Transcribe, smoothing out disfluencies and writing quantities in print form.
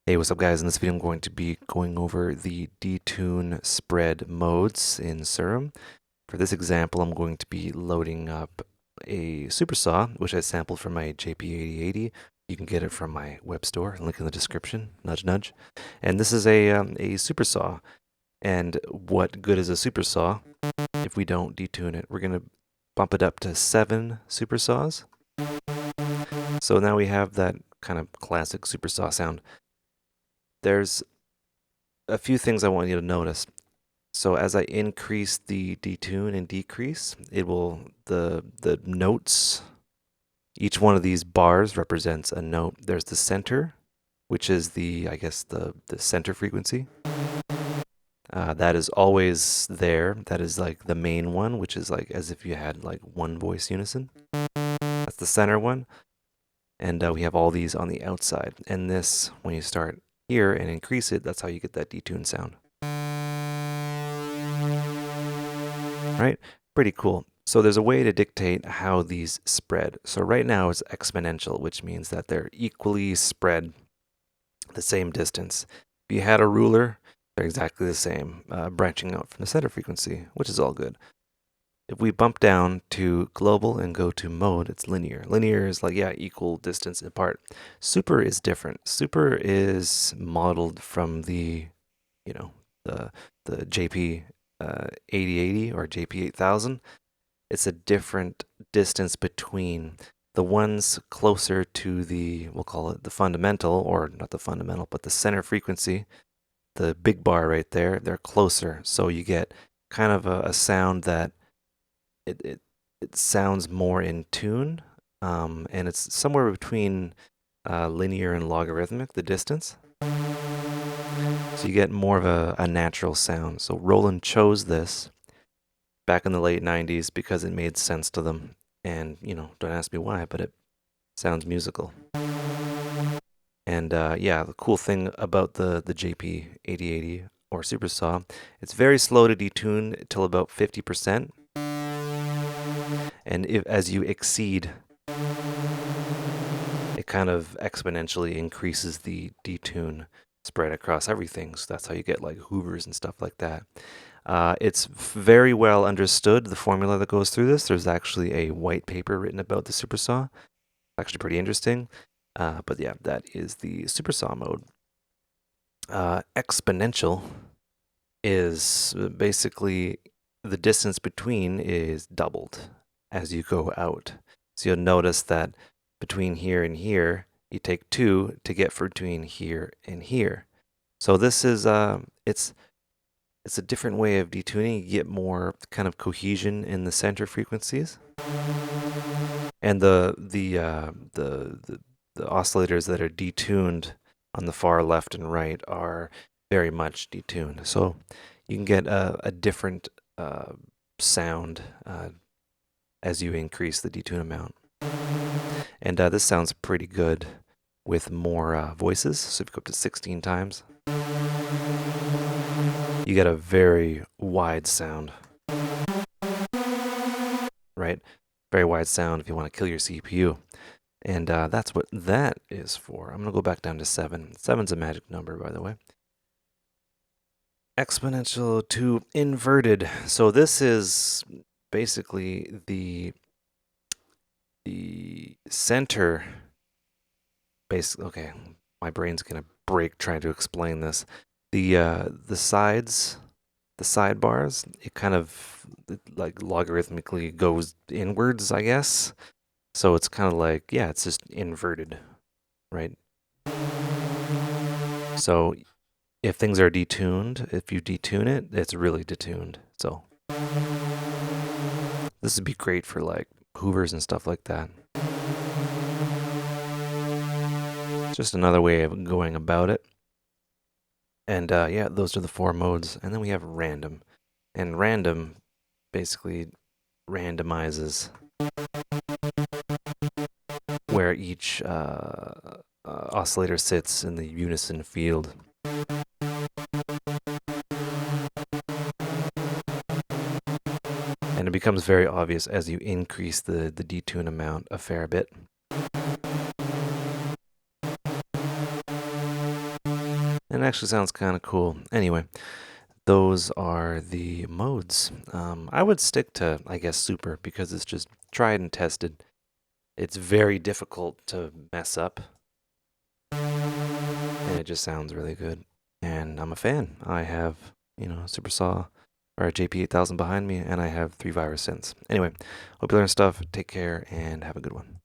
Hey, what's up guys? In this video I'm going to be going over the Detune spread modes in Serum. For this example I'm going to be loading up a supersaw, which I sampled from my JP8080. You can get it from my web store, link in the description, nudge nudge. And this is a supersaw. And what good is a supersaw if we don't detune it? We're going to bump it up to 7 supersaws. So now we have that kind of classic supersaw sound. There's a few things I want you to notice. So as I increase the detune and decrease, it will the notes. Each one of these bars represents a note. There's the center, which is I guess the center frequency. That is always there. That is like the main one, which is like as if you had like one voice unison. That's the center one. And we have all these on the outside. And this, when you start here and increase it, that's how you get that detune sound. Right? Pretty cool. So there's a way to dictate how these spread. So right now it's exponential, which means that they're equally spread the same distance. If you had a ruler, they're exactly the same, branching out from the center frequency, which is all good. If we bump down to global and go to mode, it's linear. Linear is like, yeah, equal distance apart. Super is different. Super is modeled from the JP 8080 or JP 8000. It's a different distance between the ones closer to we'll call it the fundamental, or not the fundamental, but the center frequency, the big bar right there, they're closer. So you get kind of a sound that it sounds more in tune, and it's somewhere between linear and logarithmic, the distance. So you get more of a natural sound. So Roland chose this back in the late 90s because it made sense to them. And, don't ask me why, but it sounds musical. And yeah, the cool thing about the JP 8080 or Supersaw, it's very slow to detune till about 50%. And as you exceed, it kind of exponentially increases the detune spread across everything. So that's how you get like Hoovers and stuff like that. It's very well understood, the formula that goes through this. There's actually a white paper written about the supersaw. Actually pretty interesting. But yeah, that is the supersaw mode. Exponential is basically the distance between is doubled as you go out. So you'll notice that between here and here, you take 2 to get between here and here. So this is it's a different way of detuning. You get more kind of cohesion in the center frequencies, and the oscillators that are detuned on the far left and right are very much detuned. So you can get a different sound as you increase the detune amount. And this sounds pretty good with more voices. So if you go up to 16 times, you get a very wide sound, right? Very wide sound if you want to kill your CPU. And that's what that is for. I'm going to go back down to 7. 7's a magic number, by the way. Exponential to inverted. So this is basically the center. Okay, my brain's going to break trying to explain this. The sides, the sidebars, it kind of like logarithmically goes inwards, I guess. So it's kind of like, yeah, it's just inverted, right? So if things are detuned, if you detune it, it's really detuned. So this would be great for like Hoovers and stuff like that. It's just another way of going about it. And yeah, those are the 4 modes. And then we have random. And random basically randomizes where each oscillator sits in the unison field. And it becomes very obvious as you increase the detune amount a fair bit. And it actually sounds kind of cool. Anyway, those are the modes. I would stick to, I guess, super because it's just tried and tested. It's very difficult to mess up, and it just sounds really good. And I'm a fan. I have, Super Saw or a JP8000 behind me, and I have 3 virus synths. Anyway, hope you learn stuff. Take care and have a good one.